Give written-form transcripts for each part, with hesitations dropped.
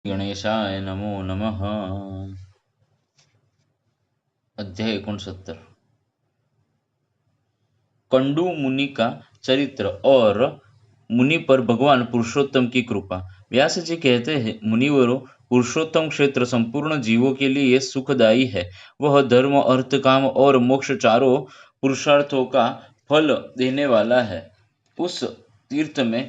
गणेशाय नमो नमः। अध्याय 69। कंडू मुनि का चरित्र और मुनि पर भगवान पुरुषोत्तम की कृपा। व्यास जी कहते हैं, मुनिवरों, पुरुषोत्तम क्षेत्र संपूर्ण जीवों के लिए सुखदायी है। वह धर्म, अर्थ, काम और मोक्ष चारों पुरुषार्थों का फल देने वाला है। उस तीर्थ में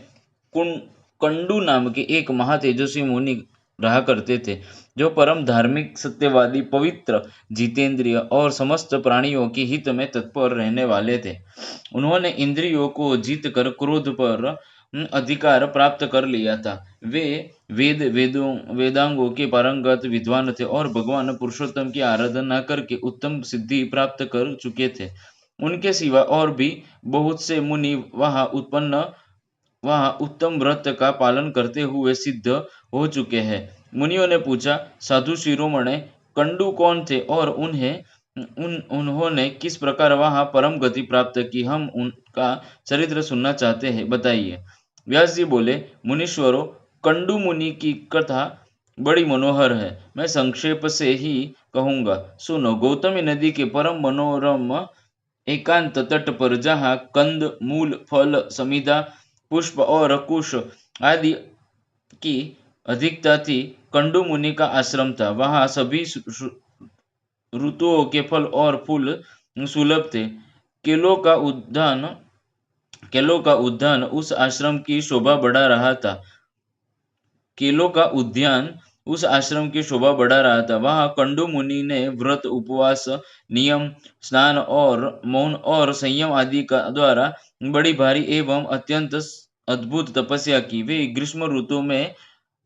कंडू नाम के एक महातेजस्वी मुनि रहा करते थे, जो परम धार्मिक, सत्यवादी, पवित्र, जितेंद्रिय और समस्त प्राणियों के हित में तत्पर रहने वाले थे। उन्होंने इंद्रियों को जीतकर क्रोध पर अधिकार प्राप्त कर लिया था। वे वेदांगों के पारंगत विद्वान थे और भगवान पुरुषोत्तम की आराधना करके उत्तम सिद्धि प्राप्त कर चुके थे। उनके सिवा और भी बहुत से मुनि वहाँ उत्तम व्रत का पालन करते हुए सिद्ध हो चुके हैं। मुनियों ने पूछा, साधु शिरोमणे, कंडू कौन थे और उन्होंने किस प्रकार वहाँ परम गति प्राप्त की? हम उनका चरित्र सुनना चाहते हैं, बताइए। व्यास जी बोले, मुनीश्वरों, कंडू मुनि की कथा बड़ी मनोहर है। मैं संक्षेप से ही कहूंगा, सुनो। गौतमी नदी के परम मनोरम एकांत तट पर, जहाँ कंद, मूल, फल, समिधा, पुष्प और कुश आदि की अधिकता थी, कंडू मुनि का आश्रम था। वहाँ सभी ऋतुओं के फल और फूल सुलभ थे। केलों का उद्यान केलों का उद्यान उस आश्रम की शोभा बढ़ा रहा था। केलों का उद्यान उस आश्रम की शोभा बढ़ा रहा था। वहाँ कंडू मुनि ने व्रत, उपवास, नियम, स्नान और मौन और संयम आदि का द्वारा बड़ी भारी एवं अत्यंत अद्भुत तपस्या की। वे ग्रीष्म ऋतु में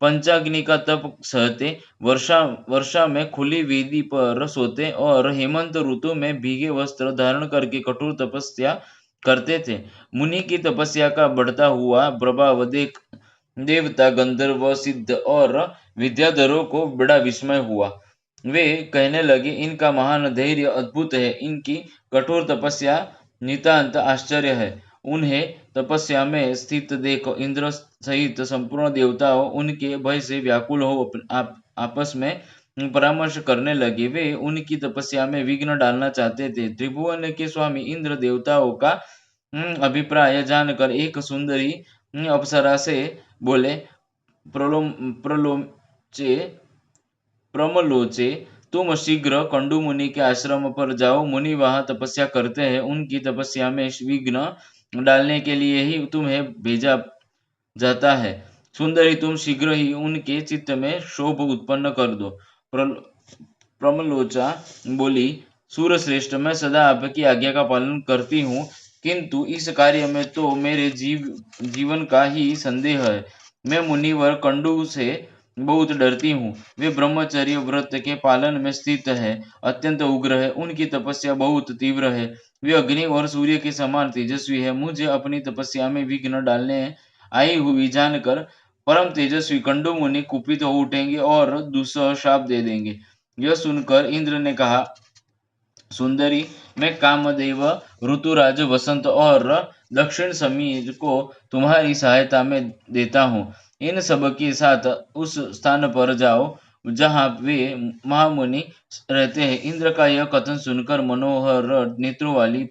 पंचाग्नि का तप सहते, वर्षा वर्षा में खुली वेदी पर सोते और हेमंत ऋतु में भीगे वस्त्र धारण करके कठोर तपस्या करते थे। मुनि की तपस्या का बढ़ता हुआ प्रभाव देख देवता, गंधर्व, सिद्ध और विद्याधरों को बड़ा विस्मय हुआ। वे कहने लगे, इनका महान धैर्य अद्भुत है, इनकी कठोर तपस्या नितांत आश्चर्य है। उन्हें तपस्या में स्थित देखो इंद्र सहित संपूर्ण देवताओं उनके भय से व्याकुल हो आपस में परामर्श करने लगे। वे उनकी तपस्या में विघ्न डालना चाहते थे। त्रिभुवन के स्वामी इंद्र देवताओं का अभिप्राय जानकर एक सुंदरी अप्सरा से बोले, प्रलोचे प्रमलोचे, तुम शीघ्र कंडू मुनि के आश्रम पर जाओ। मुनि वहाँ तपस्या करते हैं। उनकी तपस्या में विघ्न डालने के लिए ही तुम्हें भेजा जाता है। सुंदरी, तुम शीघ्र ही उनके चित्त में शोभ उत्पन्न कर दो। प्रमलोचा बोली, सूरश्रेष्ठ, मैं सदा आपकी आज्ञा का पालन करती हूँ, किंतु इस कार्य में तो मेरे जीवन का ही संदेह है। मैं मुनिवर कंडू से बहुत डरती हूँ। वे ब्रह्मचर्य व्रत के पालन में स्थित है, अत्यंत उग्र है, उनकी तपस्या बहुत तीव्र है। वे अग्नि और सूर्य के समान तेजस्वी है। मुझे अपनी तपस्या में विघ्न डालने आई हुई जानकर परम तेजस्वी कंडू मुनि कुपित हो उठेंगे और दुस्सह शाप दे देंगे। यह सुनकर इंद्र ने कहा, सुंदरी, मैं कामदेव, ऋतुराज, वसंत और दक्षिण समीर को तुम्हारी सहायता में देता हूँ। इन सब के साथ उस स्थान पर जाओ जहाँ वे महामुनि रहते हैं। इंद्र का यह कथन सुनकर मनोहर नेत्रों वाली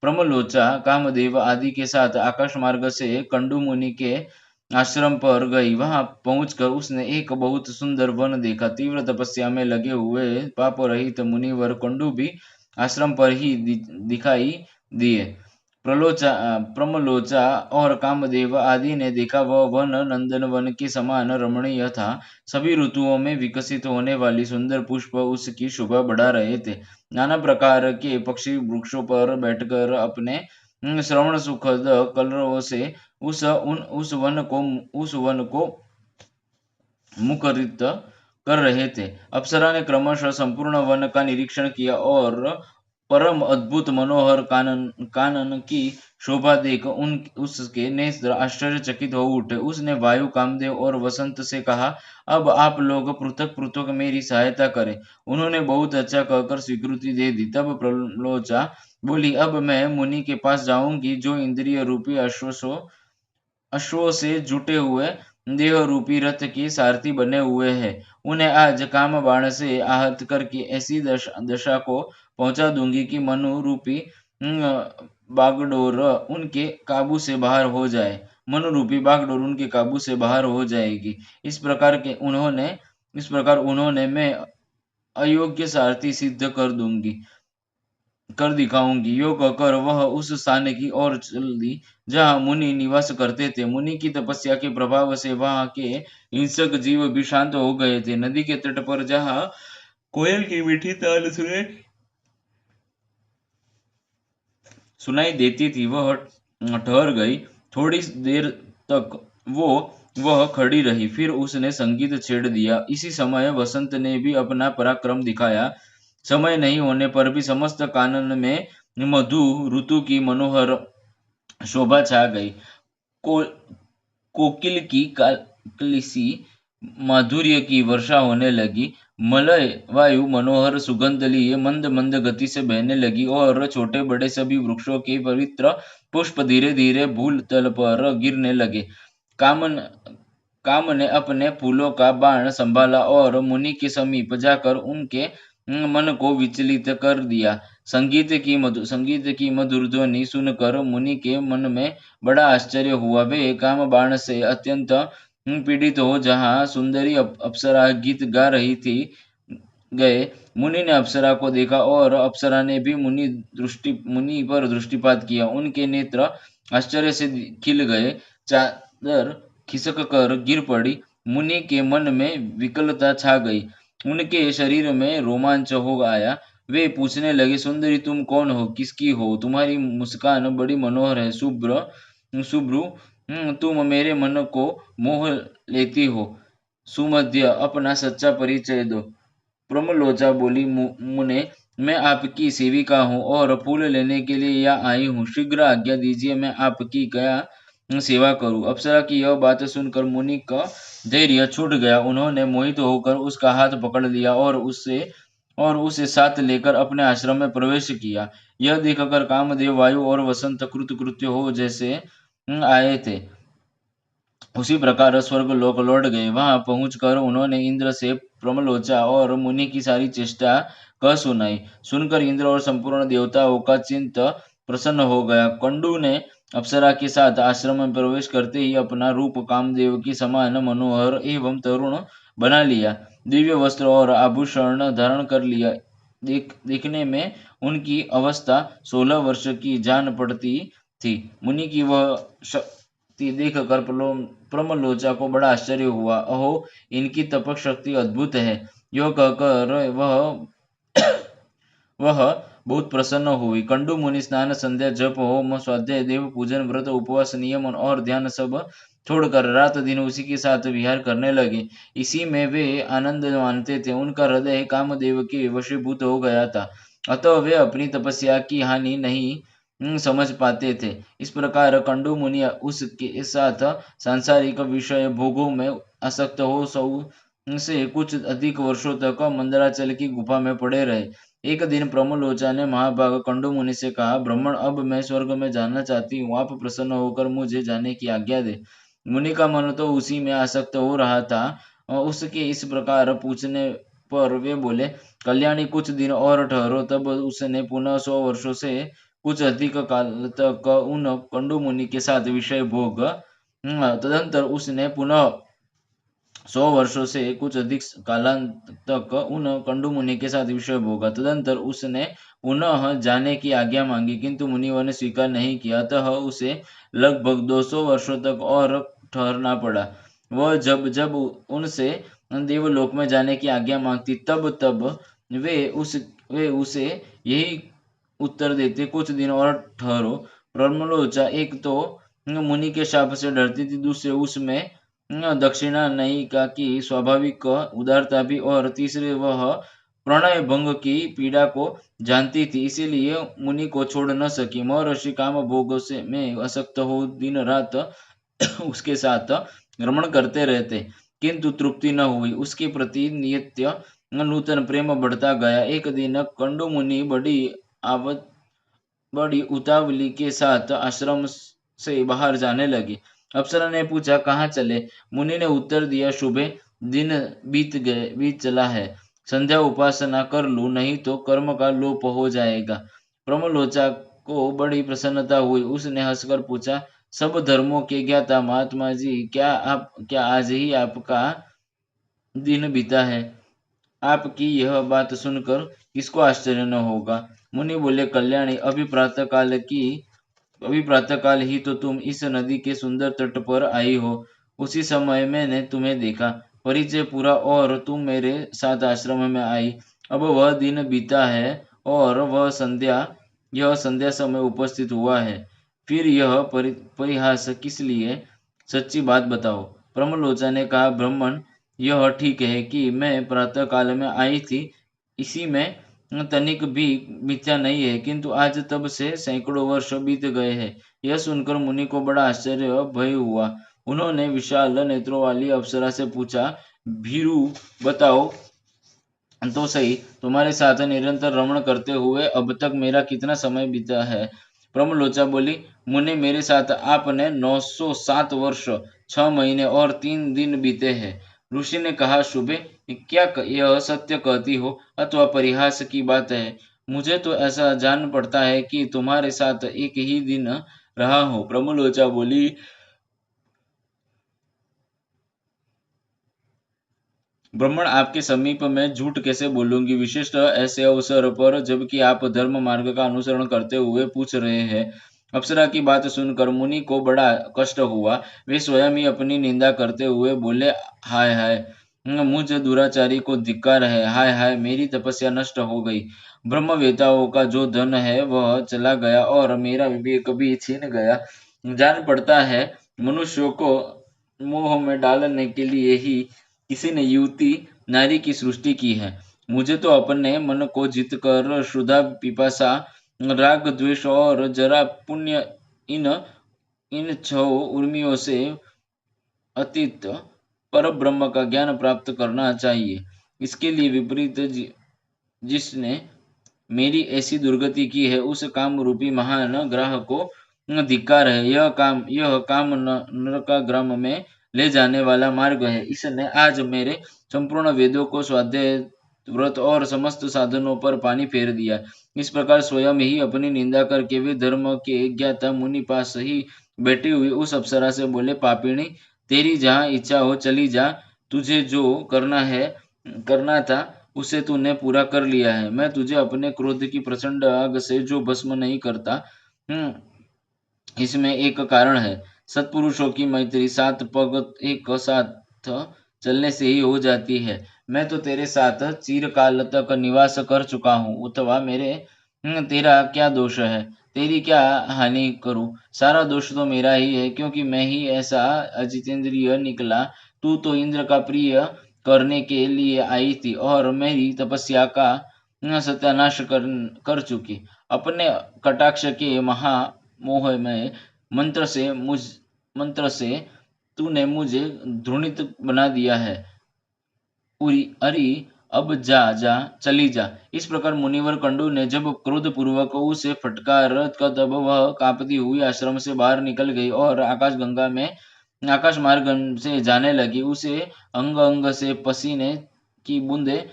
प्रमलोचा कामदेव आदि के साथ आकाश मार्ग से कंडू मुनि के आश्रम पर गई। वहां पहुंचकर उसने एक बहुत सुंदर वन देखा। तीव्र तपस्या में लगे हुए पाप रहित मुनिवर कंडू भी आश्रम पर ही दिखाई दिए। प्रमलोचा और कामदेव आदि ने देखा, वह वन नंदन वन के समान रमणीय था। सभी ऋतुओं में विकसित होने वाली सुंदर पुष्प उसकी शोभा बढ़ा रहे थे। नाना प्रकार के पक्षी वृक्षों पर बैठकर अपने श्रवण सुखद कलरवों से उस वन को मुखरित कर रहे थे। अप्सरा ने क्रमशः संपूर्ण वन का निरीक्षण किया और परम अद्भुत मनोहर कानन की शोभा देख उसके नेत्र आश्चर्यचकित हो उठे। उसने वायु, कामदेव और वसंत से कहा, अब आप लोग पृथक पृथक मेरी सहायता करें। उन्होंने बहुत अच्छा कहकर स्वीकृति दे दी। तब प्रलोचा बोली, अब मैं मुनि के पास जाऊंगी, जो इंद्रिय रूपी अश्वों से जुटे हुए देह रूपी रथ के सारथी बने हुए हैं। उन्हें आज काम बाण से आहत करके ऐसी दशा को पहुंचा दूंगी कि मनु रूपी बागडोर उनके काबू से बाहर हो जाए। मनु रूपी बागडोर उनके काबू से बाहर हो जाएगी। इस प्रकार उन्होंने मैं अयोग्य सारथी सिद्ध कर दिखाऊंगी। यो कहकर वह उस स्थान की ओर चल दी जहाँ मुनि निवास करते थे। मुनि की तपस्या के प्रभाव से वहां के हिंसक जीव भी शांत हो गए थे। नदी के तट पर जहाँ कोयल की मीठी ताल सुनाई देती थी वह ठहर गई। थोड़ी देर तक वो वह खड़ी रही, फिर उसने संगीत छेड़ दिया। इसी समय वसंत ने भी अपना पराक्रम दिखाया। समय नहीं होने पर भी समस्त कानन में मधु ऋतु की मनोहर शोभा छा गई। को, कोकिल की कलिसी माधुर्य की वर्षा होने लगी। मलय वायु मनोहर सुगंध लिए मंद मंद गति से बहने लगी और छोटे बड़े सभी वृक्षों के पवित्र पुष्प धीरे धीरे भूल तल पर गिरने लगे। कामन काम ने अपने फूलों का बाण संभाला और मुनि के समीप जाकर उनके मन को विचलित कर दिया। संगीत की मधुर ध्वनि सुनकर मुनि के मन में बड़ा आश्चर्य हुआ। वे काम बाण से अत्यंत पीड़ित हो जहाँ सुंदरी अप्सरा गीत गा रही थी गए। मुनि ने अप्सरा को देखा और अप्सरा ने भी मुनि पर दृष्टिपात किया। उनके नेत्र आश्चर्य से खिल गए। चादर खिसक कर गिर पड़ी। मुनि के मन में विकलता छा गई। उनके शरीर में रोमांच हो आया। वे पूछने लगे, सुंदरी तुम कौन हो, किसकी हो? तुम्हारी मुस्कान बड़ी मनोहर है। शुभ्रु, तुम मेरे मन को मोह लेती हो। सुमध्य, अपना सच्चा परिचय दो। प्रमलोचा बोली, मुने, मैं आपकी सेविका हूँ और फूल लेने के लिए यहाँ आई हूँ। शीघ्र आज्ञा दीजिए, मैं आपकी क्या सेवा करूँ? अप्सरा की यह बात सुनकर मुनि का धैर्य छूट गया। उन्होंने मोहित होकर उसका हाथ पकड़ लिया और उसे साथ लेकर अपने आश्रम में प्रवेश किया। यह देखकर कामदेव, वायु और वसंत कृतकृत्य हो जैसे आए थे, उसी प्रकार स्वर्ग लोक लौट गए। वहां पहुंचकर उन्होंने इंद्र से प्रमलोचा और मुनि की सारी चेष्टा कह सुनाई। सुनकर इंद्र और संपूर्ण देवताओं का चिंत प्रसन्न हो गया। कंडू ने अप्सरा के साथ आश्रम में प्रवेश करते ही अपना रूप कामदेव की समान मनोहर एवं तरुण बना लिया। दिव्य वस्त्र और आभूषण धारण कर लिया। देखने में उनकी अवस्था 16 वर्ष की जान पड़ती थी। मुनि की वह देखकर प्रमलोचा को बड़ा आश्चर्य हुआ। अहो, इनकी तपक शक्ति अद्भुत है। यो कहकर वह बहुत प्रसन्न हुई। कंडू मुनि स्नान, संध्या, जप, होम, स्वाध्याय, देव पूजन, व्रत, उपवास, नियम और ध्यान सब छोड़कर रात दिन उसी के साथ विहार करने लगे। इसी में वे आनंद मानते थे। उनका हृदय कामदेव के वशीभूत हो गया था, अतः वे अपनी तपस्या की हानि नहीं समझ पाते थे। इस प्रकार कंडू मुनि उसके साथ सांसारिक विषय भोगों में आसक्त हो सौ से कुछ अधिक वर्षों तक मंदराचल की गुफा में पड़े रहे। एक दिन प्रमलोचा ने महाभाग कंडू मुनि से कहा, ब्राह्मण, अब मैं स्वर्ग में जाना चाहती हूँ। आप प्रसन्न होकर मुझे जाने की आज्ञा दे। मुनि का मन तो उसी में आसक्त हो रहा था। उसके इस प्रकार पूछने पर वे बोले, कल्याणी, कुछ दिन और ठहरो। तब उसने पुनः 100 वर्षों से कुछ अधिक काल तक उन कंडू मुनि के साथ विषय भोग। तदंतर उसने पुनः 100 वर्षों से कुछ अधिक कालांत तक उन कंडू मुनि के साथ विषय भोगा। तदंतर उसने पुनः जाने की आज्ञा मांगी, किंतु मुनियों ने स्वीकार नहीं किया। अतः उसे लगभग 200 वर्षों तक और ठहरना पड़ा। वह जब जब उनसे देवलोक में जाने की आज्ञा मांगती, तब तब वे उसे यही उत्तर देते, कुछ दिन और ठहरो। प्रमलोचा एक तो मुनि के शाप से डरती थी, दूसरे उसमें दक्षिणा नयिका की स्वाभाविक उदारता भी, और तीसरे वह प्रणय भंग की पीड़ा को जानती थी, इसीलिए मुनि को छोड़ न सकी। महर्षि काम भोग से में आसक्त हो दिन रात उसके साथ भ्रमण करते रहते, किंतु तृप्ति न हुई। उसके प्रति नित्य नूतन प्रेम बढ़ता गया। एक दिन कंडू मुनि बड़ी उतावली के साथ आश्रम से बाहर जाने लगे। अप्सरा ने पूछा, कहाँ चले? मुनि ने उत्तर दिया, शुभे दिन बीत चला है, संध्या उपासना कर लूं, नहीं तो कर्म का लोप हो जाएगा। ब्रह्मलोचा को बड़ी प्रसन्नता हुई। उसने हंसकर पूछा, सब धर्मों के ज्ञाता महात्मा जी, क्या आज ही आपका दिन बीता है? आपकी यह बात सुनकर किसको आश्चर्य न होगा? मुनि बोले, कल्याणी, अभी प्रातःकाल ही तो तुम इस नदी के सुंदर तट पर आई हो। उसी समय मैंने तुम्हें देखा, परिचय पूरा और तुम मेरे साथ आश्रम में आई। अब वह दिन बीता है और यह संध्या समय उपस्थित हुआ है, फिर यह परिहास किस लिए? सच्ची बात बताओ। ब्रह्मलोचा ने कहा, ब्राह्मण, यह ठीक है कि मैं प्रातः काल में आई थी, इसी में तनिक भी मिथ्या नहीं है, किंतु आज तब से सैकड़ों वर्ष बीत गए हैं। यह सुनकर मुनि को बड़ा आश्चर्य भय हुआ। उन्होंने विशाल नेत्रों वाली अप्सरा से पूछा, भीरू, बताओ तो सही, तुम्हारे साथ निरंतर रमण करते हुए अब तक मेरा कितना समय बीता है? ब्रह्मलोचा बोली, मुने, मेरे साथ आपने 907 वर्ष, 6 महीने और 3 दिन बीते हैं। ऋषि ने कहा, शुभे, यह सत्य कहती हो अथवा परिहास की बात है? मुझे तो ऐसा जान पड़ता है कि तुम्हारे साथ एक ही दिन रहा हो। ब्रह्मलोचा बोली, ब्राह्मण, आपके समीप में झूठ कैसे बोलूंगी, विशेषत ऐसे अवसर पर जबकि आप धर्म मार्ग का अनुसरण करते हुए पूछ रहे हैं। अप्सरा की बात सुनकर मुनि को बड़ा कष्ट हुआ। वे स्वयं ही अपनी निंदा करते हुए बोले, हाय हाय, मुझ दुराचारी को धिक्कार है। हाय हाय, मेरी तपस्या नष्ट हो गई। ब्रह्मवेताओं का जो धन है वह चला गया और मेरा विवेक भी छीन गया। जान पड़ता है मनुष्यों को मोह में डालने के लिए ही किसी ने युवती नारी की सृष्टि की है। मुझे तो अपने मन को जीतकर क्षुधा, पिपासा, राग, द्वेष और जरा पुण्य, इन इन 6 उर्मियों से अतीत पर ब्रह्म का ज्ञान प्राप्त करना चाहिए। इसके लिए विपरीत जिसने मेरी ऐसी दुर्गति की है, उस काम रूपी महान ग्रह को धिक्कार है। यह काम नरकाग्राम में ले जाने वाला मार्ग है। इसने आज मेरे संपूर्ण वेदों को, स्वाध्याय, व्रत और समस्त साधनों पर पानी फेर दिया। इस प्रकार स्वयं ही अपनी निंदा करके वे धर्म के ज्ञाता मुनि पास ही बैठी हुई उस अप्सरा से बोले, पापिणी, तेरी जहाँ इच्छा हो चली जा। तुझे जो करना था उसे तूने पूरा कर लिया है। मैं तुझे अपने क्रोध की प्रचंड आग से जो भस्म नहीं करता, इसमें एक कारण है। सत्पुरुषों की मैत्री 7 पग एक साथ चलने से ही हो जाती है। मैं तो तेरे साथ चिरकाल तक निवास कर चुका हूँ, अथवा तेरा क्या दोष है? तेरी क्या हानि करूं? सारा दोष तो मेरा ही है, क्योंकि मैं ही ऐसा अजितेंद्रिय निकला। तू तो इंद्र का प्रिय करने के लिए आई थी और मेरी तपस्या का सत्यानाश कर चुकी। अपने कटाक्ष के महामोह में मंत्र से तूने मुझे घृणित बना दिया है। उरी अरे, अब जा जा, चली जा। इस प्रकार मुनिवर कंडू ने जब क्रोध पूर्वक उसे फटकार का, तब वह कांपती हुई आश्रम से बाहर निकल गई और आकाश मार्ग से जाने लगी। उसे अंग अंग से पसीने की बूंदें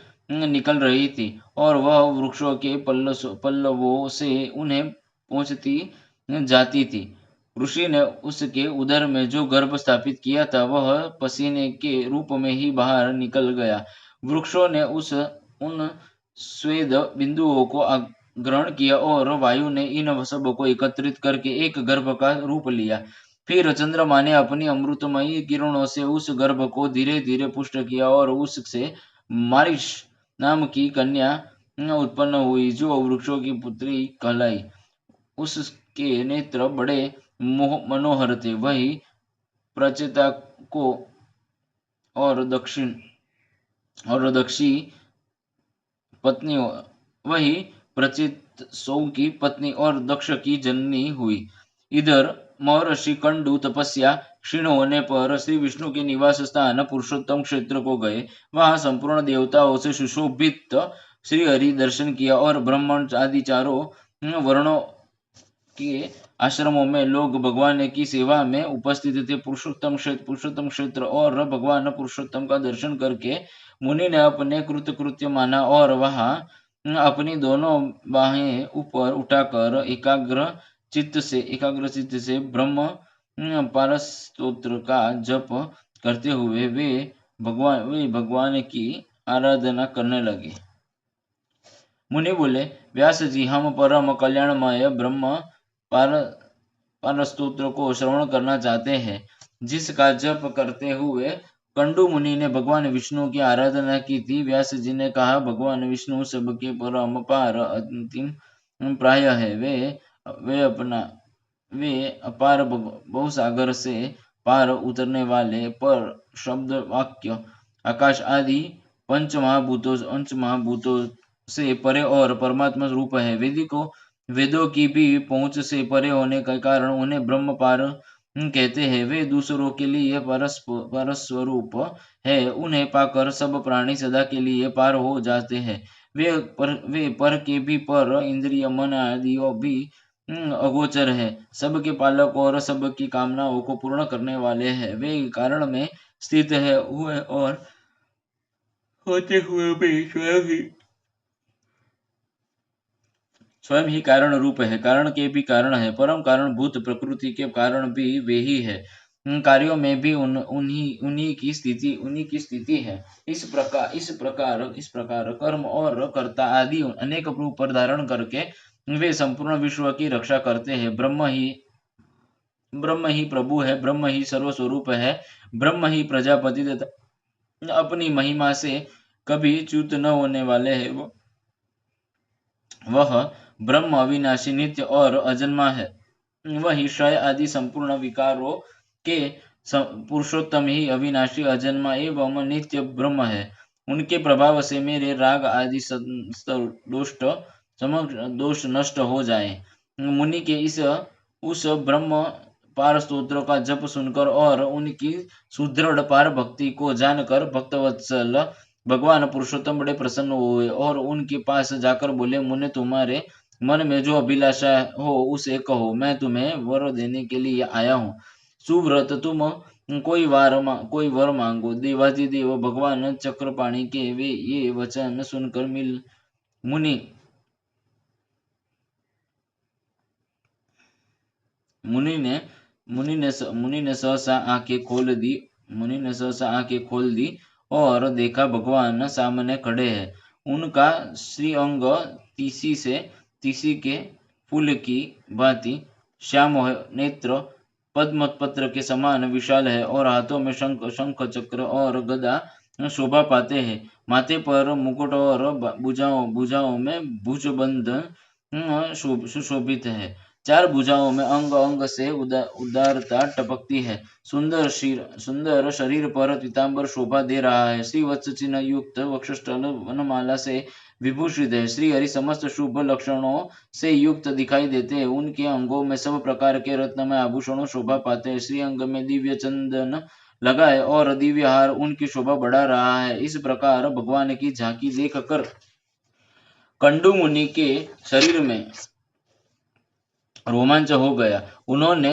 निकल रही थी और वह वृक्षों के पल्लवों से उन्हें पहुंचती जाती थी। ऋषि ने उसके उदर में जो गर्भ स्थापित किया था, वह पसीने के रूप में ही बाहर निकल गया। वृक्षों ने उन स्वेद बिंदुओं को ग्रहण किया और वायु ने इन सब को एकत्रित करके एक गर्भ का रूप लिया। फिर चंद्रमा ने अपनी अमृतमयी किरणों से उस गर्भ को धीरे धीरे पुष्ट किया और उससे मारिश नाम की कन्या उत्पन्न हुई, जो वृक्षों की पुत्री कहलाई। उसके नेत्र बड़े मनोहर थे। वही प्रचेता को और दक्षी पत्नी वही प्रचित सौ की पत्नी और दक्ष की जननी हुई। इधर महर्षि कंडू तपस्या क्षीण होने पर श्री विष्णु के निवास स्थान पुरुषोत्तम क्षेत्र को गए। वहां संपूर्ण देवताओं से सुशोभित श्री हरि दर्शन किया और ब्राह्मण आदि चारों वर्णों के आश्रमों में लोग भगवान की सेवा में उपस्थित थे। पुरुषोत्तम क्षेत्र और भगवान पुरुषोत्तम का दर्शन करके मुनि ने अपने कृत्य माना और वहां अपनी दोनों बाहें ऊपर उठाकर एकाग्र चित्त से ब्रह्म पारस्तोत्र का जप करते हुए वे भगवान की आराधना करने लगे। मुनि बोले, व्यास जी, हम परम कल्याणमय ब्रह्म पारस्तोत्र को श्रवण करना चाहते हैं, जिसका जप करते हुए कंडू मुनि ने भगवान विष्णु की आराधना की थी। व्यास जी ने कहा, भगवान विष्णु सबके परम पार अंतिम प्राय है। वे अपार बहुसागर से पार उतरने वाले पर शब्द वाक्य आकाश आदि पंच महाभूतों से परे और परमात्मा रूप है। वेदों की भी पहुंच से परे होने के कारण उन्हें ब्रह्म पार कहते हैं। वे दूसरों के लिए परस्वरूप है। उन्हें पाकर सब प्राणी सदा के लिए पार हो जाते हैं। वे पर के भी पर, इंद्रिय मन आदियों भी अगोचर है। सबके पालक और सबकी कामनाओं को पूर्ण करने वाले हैं। वे कारण में स्थित है हुए और होते हुए भी स्वयं ही कारण रूप है। कारण के भी कारण है। परम कारण भूत प्रकृति के कारण भी वे ही है। कार्यों में भी उन्हीं की स्थिति है। इस प्रकार कर्म और कर्ता आदि अनेक रूप पर धारण करके वे संपूर्ण विश्व की रक्षा करते हैं। ब्रह्म ही प्रभु है। ब्रह्म ही सर्वस्वरूप है। ब्रह्म ही प्रजापति तथा अपनी महिमा से कभी च्युत न होने वाले है। वह ब्रह्म अविनाशी, नित्य और अजन्मा है। वही क्षय आदि संपूर्ण विकारों के पुरुषोत्तम ही अविनाशी, अजन्मा एवं नित्य ब्रह्म है। उनके प्रभाव से मेरे राग आदि दोष नष्ट हो जाए। मुनि के उस ब्रह्म पार स्तोत्र का जप सुनकर और उनकी सुदृढ़ पार भक्ति को जानकर भक्तवत्सल भगवान पुरुषोत्तम बड़े प्रसन्न हुए और उनके पास जाकर बोले, मुने, तुम्हारे मन में जो अभिलाषा हो उसे कहो, मैं तुम्हें वर देने के लिए आया हूँ। सुव्रत, तुम कोई वर मांगो। देवाधिदेव भगवान चक्रपाणि के वे ये वचन सुनकर मुनि ने सहसा आंखें खोल दी और देखा भगवान सामने खड़े हैं। उनका श्रीअंग तीसी के फूल की भांति श्याम है। नेत्र पद्मपत्र के समान विशाल है और हाथों में शंख चक्र और गदा शोभा पाते हैं। माथे पर मुकुट और भुजाओं में भुजबंध सुशोभित है। चार भुजाओं में अंग अंग से उदारता टपकती है। सुंदर शरीर पर पीतांबर शोभा दे रहा है। श्रीवत्स चिन्ह युक्त वक्षस्थल वनमाला से विभूषित है। श्री हरि समस्त शुभ लक्षणों से युक्त दिखाई देते हैं। उनके अंगों में सब प्रकार के रत्नमय आभूषणों शोभा पाते हैं। श्री अंग में दिव्य चंदन लगाए और दिव्य हार उनकी शोभा बढ़ा रहा है। इस प्रकार भगवान की झांकी देख कर कंडू मुनि के शरीर में रोमांच हो गया। उन्होंने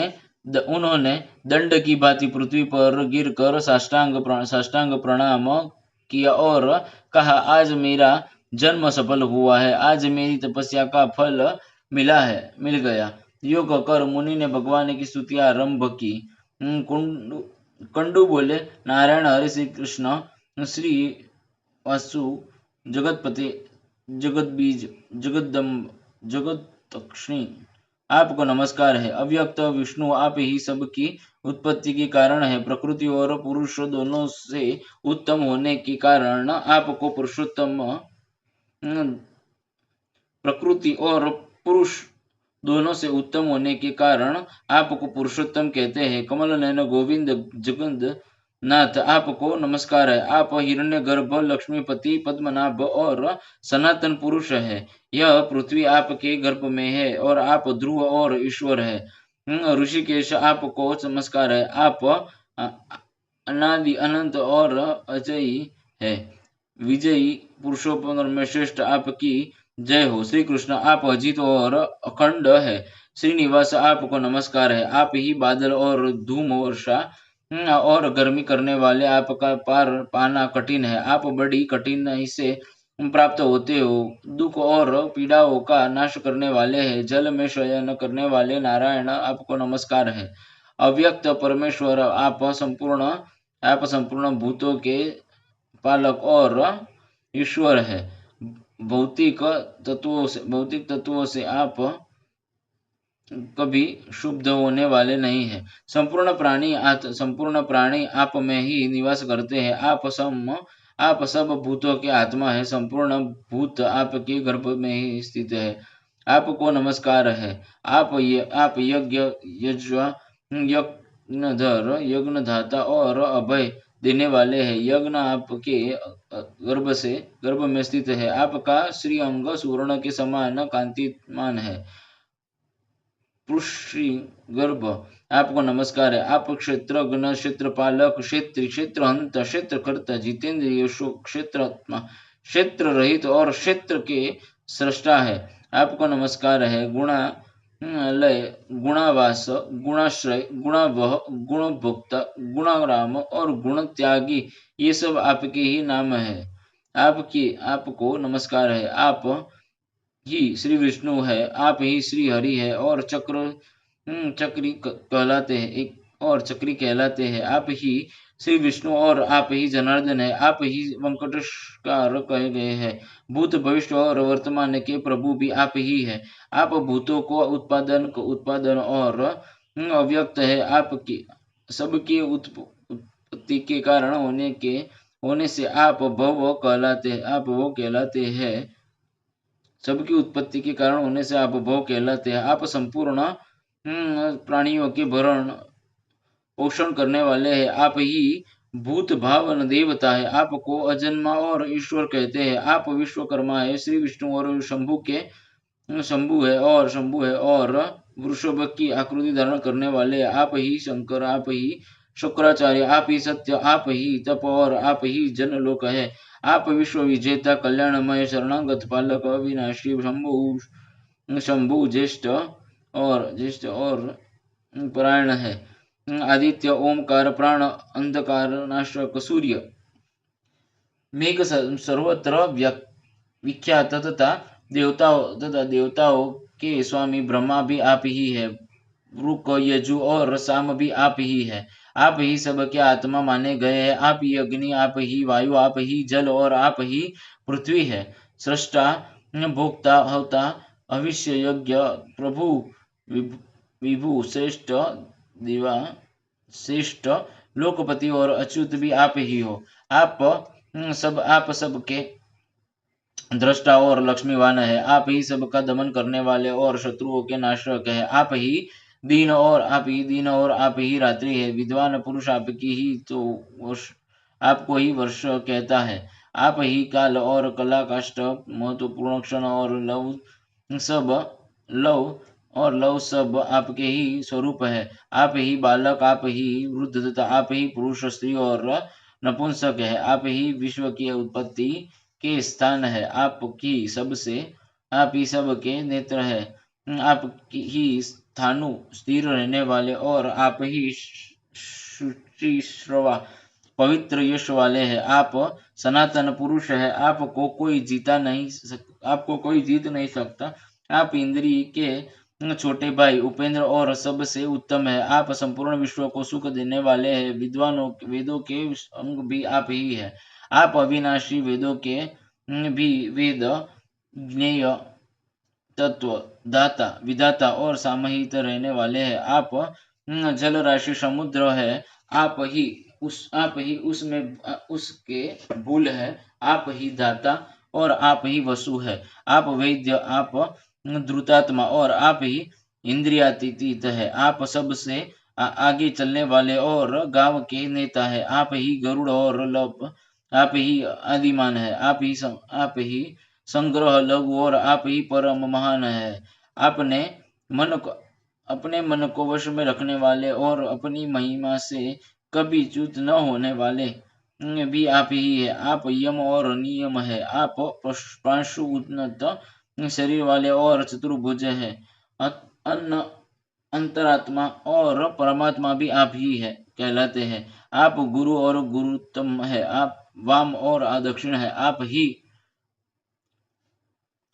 दंड की भांति पृथ्वी पर गिरकर साष्टांग प्रणाम किया और कहा, आज मेरा जन्म सफल हुआ है। आज मेरी तपस्या का फल मिल गया। योग कर मुनि ने भगवान की स्तुति आरंभ की। कंडू बोले, नारायण हरि श्री कृष्ण श्री वासु जगतपति जगतबीज जगतक्षिणी, आपको नमस्कार है। अव्यक्त विष्णु, आप ही सबकी उत्पत्ति के कारण है। प्रकृति और पुरुष दोनों से उत्तम होने के कारण आपको प्रकृति और पुरुष दोनों से उत्तम होने के कारण आपको पुरुषोत्तम कहते हैं। कमल नयन गोविंद जगन्नाथ, आपको नमस्कार है। आप हिरण्यगर्भ, लक्ष्मीपति, पद्मनाभ और सनातन पुरुष है। यह पृथ्वी आपके गर्भ में है और आप ध्रुव और ईश्वर है। ऋषिकेश, आपको नमस्कार है। आप अनादि अनंत और अजयी है। विजयी पुरुषों में श्रेष्ठ, आपकी जय हो। श्री कृष्ण, आप अजित और अखंड है। श्रीनिवास आपको नमस्कार है। आप ही बादल और धूम वर्षा और गर्मी करने वाले, आपका पार पाना कठिन है। आप बड़ी कठिनाई से प्राप्त होते हो। दुख और पीड़ाओं का नाश करने वाले हैं। जल में शयन करने वाले नारायण आपको नमस्कार है। अव्यक्त परमेश्वर आप संपूर्ण भूतों के पालक और ईश्वर है। भौतिक तत्वों से आप कभी शुद्ध होने वाले नहीं है। संपूर्ण प्राणी आप में ही निवास करते हैं। आप सब भूतों के आत्मा है। संपूर्ण भूत आपके गर्भ में ही स्थित है। आपको नमस्कार है। आप यज्ञधर, यज्ञदाता और अभय देने वाले हैं। यज्ञ आपके गर्भ में स्थित है। आपका श्रीअंग सुवर्ण के समान कांतिमान है। पुष्टि गर्भ आपको नमस्कार है। आप क्षेत्रज्ञ, क्षेत्रपालक, क्षेत्रहंत, क्षेत्रकर्ता, जितेंद्रिय, क्षेत्रात्मा, क्षेत्र रहित और क्षेत्र के सृष्टा है। आपको नमस्कार है। गुणालय, गुणावास, गुणाश्रय, गुणावह, गुणभोक्ता, गुणाराम और गुण त्यागी, ये सब आपके ही नाम है। आपको नमस्कार है। आप ही श्री विष्णु है। आप ही श्री हरि है और चक्री कहलाते हैं। आप ही श्री विष्णु और आप ही जनार्दन है। आप ही वेंकटेश्वर कहे गए हैं। भूत, भविष्य और वर्तमान के प्रभु भी आप ही है। आप भूतों को उत्पादन और अव्यक्त है। आपकी सबकी उत्पत्ति के कारण होने से आप भव कहलाते हैं। सबकी उत्पत्ति के कारण होने से आप भव कहलाते हैं। आप संपूर्ण प्राणियों के भरण पोषण करने वाले हैं। आप ही भूत भावन देवता है। आपको अजन्मा और ईश्वर कहते हैं। आप विश्वकर्मा है। श्री विष्णु और शंभु है और वृषभ की आकृति धारण करने वाले। आप ही शंकर, आप ही शुक्राचार्य, आप ही सत्य, आप ही तप और आप ही जनलोक है। आप विश्व विजेता, कल्याणमय, शरणागत पालक, अविनाशी, शंभु ज्येष्ठ और परायण है। आदित्य, ओमकार, प्राण, अंधकार नाशक, सूर्य, मेघ सर्वत्र विख्यात तथा देवताओं के स्वामी ब्रह्मा भी आप ही है। रुक, यजु और साम भी आप ही है। आप ही सबके आत्मा माने गए हैं। आप ही अग्नि, आप ही वायु, आप ही जल और आप ही पृथ्वी है। सृष्टा, भोक्ता, हौता, भविष्य, यज्ञ, प्रभु, विभु, श्रेष्ठ, दिवा, श्रेष्ठ, लोकपति और अच्युत भी आप ही हो। आप सबके दृष्टा और लक्ष्मीवान है। आप ही सबका दमन करने वाले और शत्रुओं के नाशक है। आप ही दिन और आप ही रात्रि है। विद्वान पुरुष आपको ही वर्ष कहता है। आप ही काल और कला, काष्ठ, महत्वपूर्ण क्षण और लव सब आपके ही स्वरूप है। आप ही बालक, आप ही वृद्ध तथा आप ही पुरुष, स्त्री और नपुंसक है। आप ही विश्व की उत्पत्ति के स्थान है। आप ही सबके नेत्र है। आप ही स्थाणु, स्थिर रहने वाले और आप ही शुचिश्रवा, पवित्र यश वाले हैं। आप सनातन पुरुष है। आपको कोई जीत नहीं सकता। आप इंद्रिय के छोटे भाई, उपेंद्र और सबसे उत्तम है। आप संपूर्ण विश्व को सुख देने वाले हैं। वेदों के अंग भी आप ही है। आप अविनाशी, वेदों के भी वेद, ज्ञेय, तत्व, विधाता और सामहित रहने वाले हैं। आप जल राशि, समुद्र है। आप ही उसमें उसके मूल है। आप ही दाता और आप ही वसु है। आप वैद्य, आप द्रुतात्मा और आप ही इंद्रियातीत है। आप सबसे आगे चलने वाले और गांव के नेता है। आप ही गरुड़ और आप ही आदिमान है। आप ही संग्रह, लघु और आप ही परम महान है। अपने मन को वश में रखने वाले और अपनी महिमा से कभी च्युत न होने वाले भी आप ही है। आप यम और नियम है। आप पांशु, उन्नत शरीर वाले और चतुर्भुज है। अन्न अंतरात्मा और परमात्मा भी आप ही है कहलाते हैं। आप गुरु और गुरुत्तम है, आप वाम और दक्षिण है, आप ही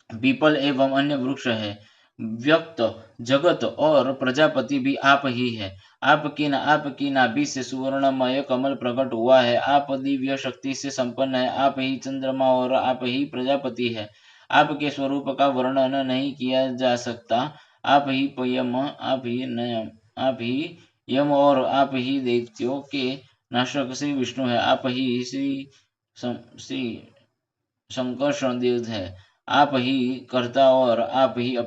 पीपल एवं अन्य वृक्ष है। व्यक्त जगत और प्रजापति भी आप ही है। आपकी नाभि से सुवर्णमय कमल प्रकट हुआ है। आप दिव्य शक्ति से संपन्न है। आप ही चंद्रमा और आप ही प्रजापति है। आपके स्वरूप का वर्णन नहीं किया जा सकता। आप ही यम, आप ही नयम, आप ही यम और आप ही दैत्यों के नाशक श्री विष्णु है। आप ही श्री संकर्षण देव है। आप ही कर्ता और आप ही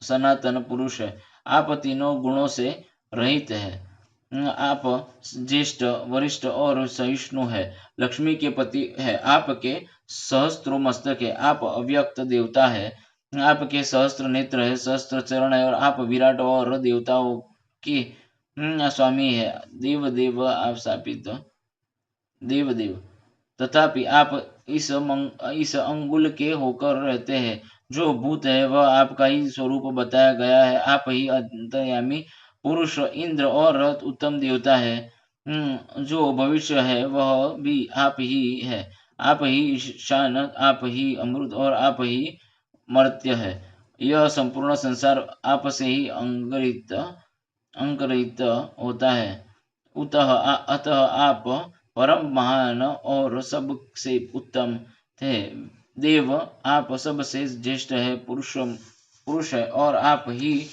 सनातन पुरुष है। आप तीनों गुणों से रहित है। आप ज्येष्ठ, वरिष्ठ और सहिष्णु है। लक्ष्मी के पति है। आपके सहस्त्र मस्तक है। आप अव्यक्त देवता है। आपके सहस्त्र नेत्र है, सहस्त्र चरण है और आप विराट और देवताओं के स्वामी है। आप स्थापित देवदेव, तथापि आप इस अंगुल के होकर रहते हैं। जो भूत है वह आपका ही स्वरूप बताया गया है। आप ही अंतर्यामी पुरुष, इंद्र और उत्तम देवता है। जो भविष्य है वह भी आप ही है। आप ही ईशान, आप ही अमृत और आप ही मर्त्य है। यह संपूर्ण संसार आप से ही अंकुरित होता है। अतः आप परम महान और सबसे उत्तम थे। देव, आप सबसे ज्येष्ठ है, पुरुष है और आप ही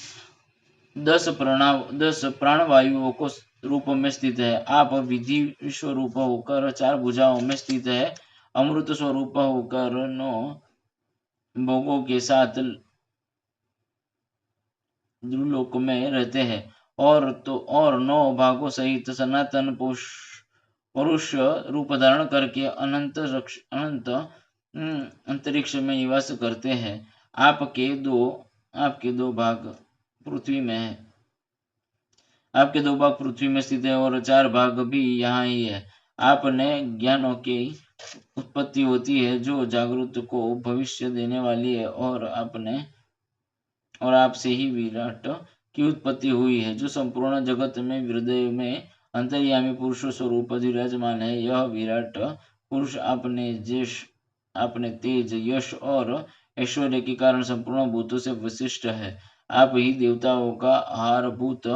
10 प्राणवायुओं को रूप में स्थित है। आप विधि स्वरूप होकर 4 भुजाओं में स्थित है। अमृत स्वरूप होकर 9 भोगों के साथ द्रुलोक में रहते हैं। और 9 भागों सहित सनातन पुरुष रूप धारण करके अनंत अंतरिक्ष में निवास करते हैं। आपके दो भाग पृथ्वी में है। आपके 2 भाग पृथ्वी में स्थित है और 4 भाग भी यहाँ ही है। आपने ज्ञानों की उत्पत्ति होती है जो जागृत को भविष्य देने वाली है और आपसे ही विराट की उत्पत्ति हुई है जो संपूर्ण जगत में हृदय में अंतर्यामी पुरुष स्वरूप विराजमान है। यह विराट पुरुष अपने तेज, यश और ऐश्वर्य के कारण संपूर्ण भूतों से विशिष्ट है। आप ही देवताओं का आहारभूत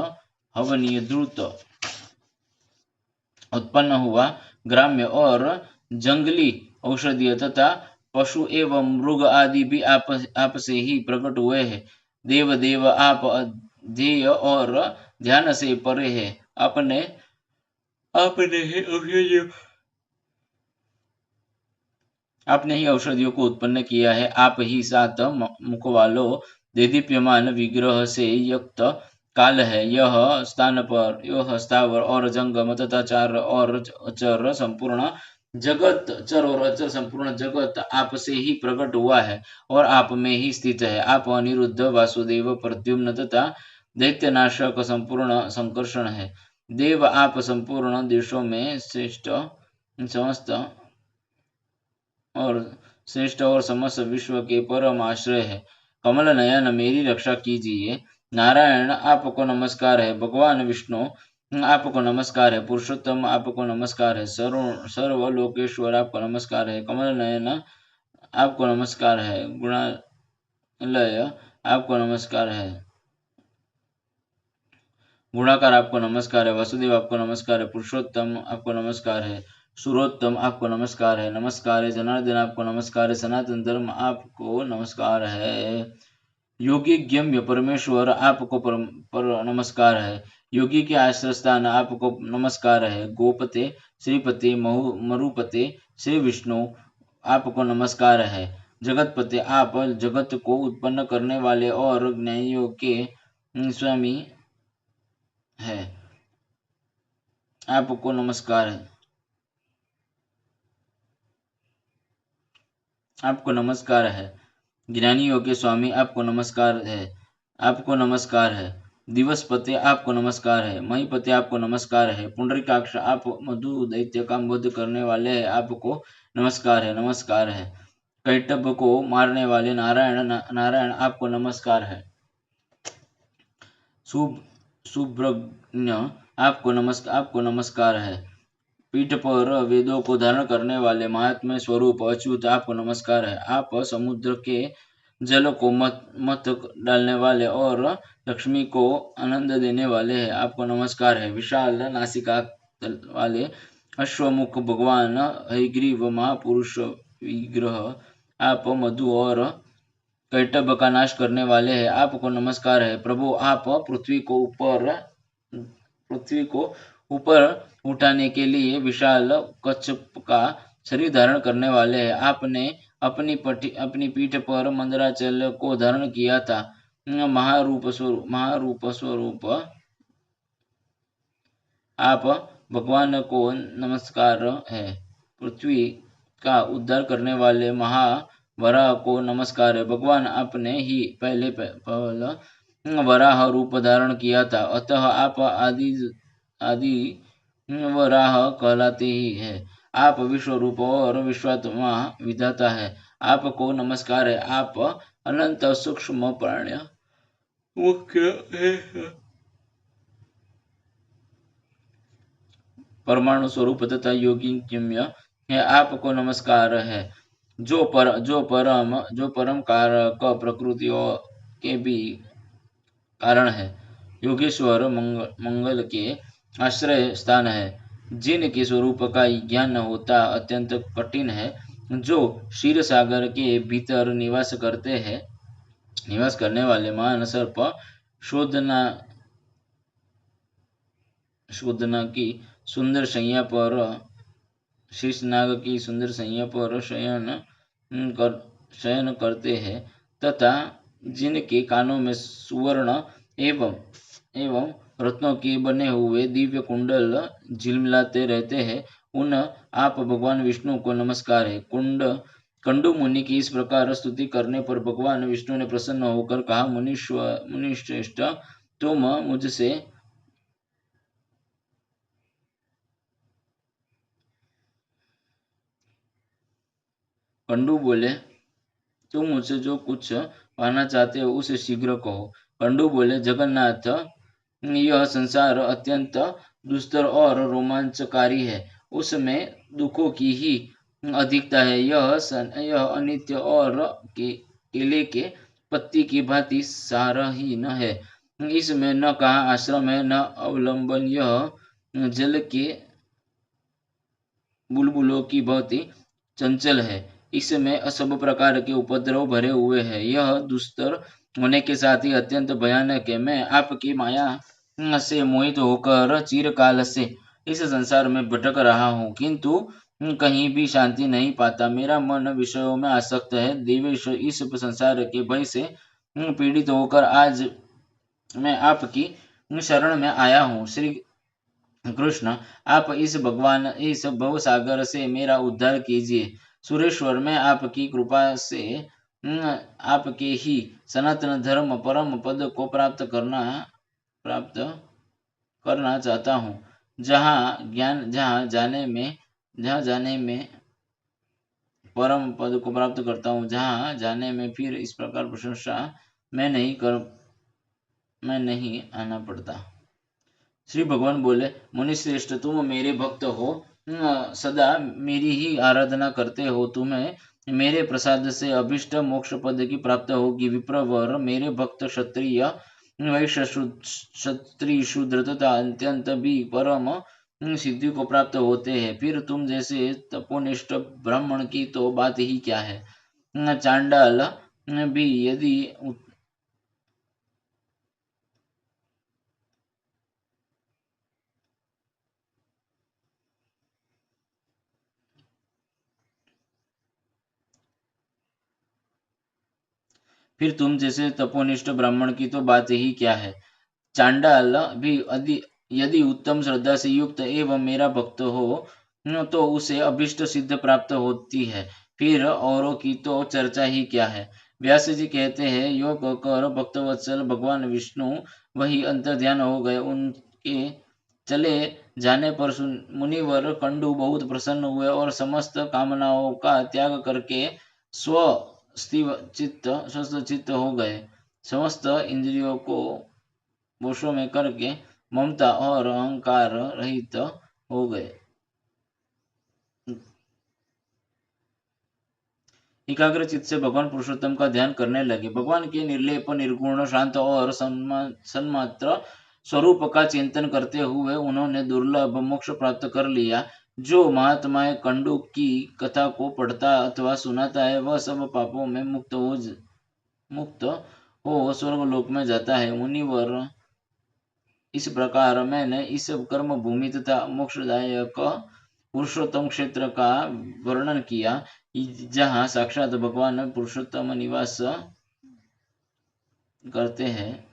हवनीय द्रुत उत्पन्न हुआ। ग्राम्य और जंगली औषधीय तथा पशु एवं मृग आदि भी आप से ही प्रकट हुए हैं। देव आप अध्येय और ध्यान से परे है। आपने ही औषधियों को उत्पन्न किया है। आप ही 7 मुख वालों देदीप्यमान विग्रह से युक्त काल है। यह स्थावर और जंगम तथा चर और अचर संपूर्ण जगत आप से ही प्रकट हुआ है और आप में ही स्थित है। आप अनिरुद्ध, वासुदेव, प्रद्युम्न तथा दैत्यनाशक संपूर्ण संकर्षण है। देव, आप संपूर्ण देशों में श्रेष्ठ और समस्त विश्व के परम आश्रय है। कमल नयन, मेरी रक्षा कीजिए। नारायण, आपको नमस्कार है। भगवान विष्णु, आपको नमस्कार है। पुरुषोत्तम, आपको नमस्कार है। सर्व लोकेश्वर, आपको नमस्कार है। कमल नयन, आपको नमस्कार है। गुणालय, आपको नमस्कार है। गुणाकार, आपको नमस्कार है। वसुदेव, आपको नमस्कार है। पुरुषोत्तम, आपको नमस्कार है। सुरोत्तम, आपको नमस्कार है। नमस्कार है। जनार्दन, आपको नमस्कार है। सनातन धर्म, आपको नमस्कार है। योगी गम्य परमेश्वर, आपको पर नमस्कार है। योगी के आश्रय स्थान, आपको नमस्कार है। गोपते, श्रीपति, मरुपते, श्री विष्णु, आपको नमस्कार है। जगतपते, आप जगत को उत्पन्न करने वाले और ज्ञानियों के स्वामी है। आपको नमस्कार है। आपको नमस्कार है। ज्ञानियों के स्वामी, आपको नमस्कार है। आपको नमस्कार है। दिवसपते, आपको नमस्कार है। महीपते, आपको नमस्कार है। पुंडरीकाक्ष, आप मधु दैत्य का वध करने वाले हैं। आपको नमस्कार है। नमस्कार है। कैटभ को मारने वाले नारायण, आपको नमस्कार है। सुब्रज्ञ, आपको नमस्कार है। पीठ पर वेदों को धारण करने वाले महात्म्य स्वरूप अच्युत, आपको नमस्कार है। आप समुद्र के जल को मत मत डालने वाले और लक्ष्मी को आनंद देने वाले हैं, आपको नमस्कार है। विशाल नासिका वाले अश्वमुख भगवान हयग्रीव महापुरुष विग्रह, आप मधु और कैटभ का नाश करने वाले हैं, आपको नमस्कार है। प्रभु, आप पृथ्वी को ऊपर उठाने के लिए विशाल कच्छप का शरीर धारण करने वाले हैं। आपने अपनी पीठ पर मंदराचल को धारण किया था। महारूप स्वरूप आप भगवान को नमस्कार है। पृथ्वी का उद्धार करने वाले महावराह को नमस्कार है। भगवान आपने ही पहले वराह रूप धारण किया था, अतः आप आदि वराह कहलाते ही है। आप विश्व रूप और विश्वात्मा विधाता है, आपको नमस्कार है। आप अनंत सूक्ष्म प्राण्य मुख्य है, परमाणु स्वरूप तथा योगिज्ञम्य है, आपको नमस्कार है। जो परम कारक प्रकृतियों के भी कारण है, योगेश्वर मंगल के आश्रय स्थान है, जिनके स्वरूप का ज्ञान होता अत्यंत कठिन है, जो क्षीर सागर के भीतर निवास करने वाले महान सर्प शोधना की सुंदर शैया पर शीर्षनाग की सुंदर शैया पर शयन करते हैं, तथा जिनके कानों में सुवर्ण एवं रत्नों के बने हुए दिव्य कुंडल झिलमिलाते रहते हैं, उन आप भगवान विष्णु को नमस्कार है। कंडू मुनि की इस प्रकार स्तुति करने पर भगवान विष्णु ने प्रसन्न होकर कहा, मुनिश्रेष्ठ, तुम मुझसे कंडू बोले, तुम मुझसे जो कुछ पाना चाहते हो उसे शीघ्र कहो। कंडू बोले, जगन्नाथ, यह संसार अत्यंत दुस्तर और रोमांचकारी है, उसमें दुखों की ही अधिकता है। यह अनित्य और केले के पत्ती की भांति सारहीन है। इसमें न कहाँ आश्रम है, न अवलंबन। यह जल के बुलबुलों की भांति चंचल है, इसमें सब प्रकार के उपद्रव भरे हुए हैं। यह दुस्तर होने के साथ ही अत्यंत भयानक है। मैं आपकी माया से मोहित होकर चिरकाल से इस संसार में भटक रहा हूँ, किंतु कहीं भी शांति नहीं पाता। मेरा मन विषयों में आसक्त है। देवेश, इस संसार के भय से पीड़ित होकर आज मैं आपकी शरण में आया हूँ। श्री कृष्ण, आप इस भव सागर से मेरा उद्धार कीजिए। सुरेश्वर, मैं आपकी कृपा से आपके ही सनातन धर्म परम पद को प्राप्त करना चाहता हूँ, जहाँ जाने में परम पद को प्राप्त करता हूँ, जहाँ जाने में फिर इस प्रकार प्रशंसा में नहीं आना पड़ता। श्री भगवान बोले, मुनिश्रेष्ठ, तुम मेरे भक्त हो, सदा मेरी ही आराधना करते हो। तुम्हें मेरे प्रसाद से अभिष्ट मोक्ष पद की प्राप्त होगी। विप्रवर, मेरे भक्त क्षत्रिय वैश्य क्षत्रिय शूद्र तथा अत्यंत भी परम सिद्धि को प्राप्त होते हैं। फिर तुम जैसे तपोनिष्ठ ब्राह्मण की तो बात ही क्या है। चांडाल भी यदि फिर तुम जैसे तपोनिष्ठ ब्राह्मण की तो बात ही क्या है। चांडाल भी यदि उत्तम श्रद्धा से युक्त एवं मेरा भक्त हो, तो उसे अभिष्ट सिद्ध प्राप्त होती है। फिर औरों की तो चर्चा ही क्या है। व्यास जी कहते हैं, यो कहकर भक्तवत्सल भगवान विष्णु वही अंतर ध्यान हो गए। उनके चले जाने पर मुनिवर कंडू बहुत प्रसन्न हुए और समस्त कामनाओं का त्याग करके स्वस्थ चित्त हो गए। समस्त इंद्रियों को वशों में करके ममता और अहंकार रहित हो गए। एकाग्र चित्त से भगवान पुरुषोत्तम का ध्यान करने लगे। भगवान के निर्लेप, निर्गुण, शांत और सन्मात्र स्वरूप का चिंतन करते हुए उन्होंने दुर्लभ मोक्ष प्राप्त कर लिया। जो महात्मा कंडू की कथा को पढ़ता अथवा सुनाता है वह सब पापों में मुक्त हो स्वर्गलोक में जाता है। मुनिवर, इस प्रकार मैंने इस कर्म भूमि तथा मोक्षदायक पुरुषोत्तम क्षेत्र का वर्णन किया, जहाँ साक्षात भगवान पुरुषोत्तम निवास करते हैं।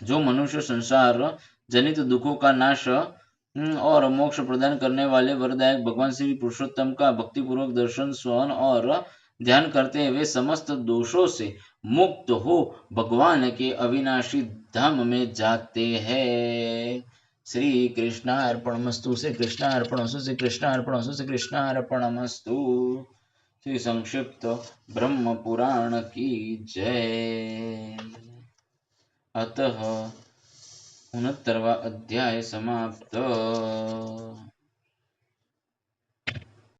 जो मनुष्य संसार जनित दुखों का नाश और मोक्ष प्रदान करने वाले वरदायक भगवान श्री पुरुषोत्तम का भक्तिपूर्वक दर्शन, स्वयं और ध्यान करते हैं, वे समस्त दोषों से मुक्त हो भगवान के अविनाशी धाम में जाते हैं। श्री कृष्णार्पणमस्तु। श्री कृष्णार्पणमस्तु। श्री कृष्णार्पणमस्तु। श्री कृष्णार्पणमस्तु। श्री संक्षिप्त ब्रह्म पुराण की जय। अतः 69वां अध्याय समाप्त।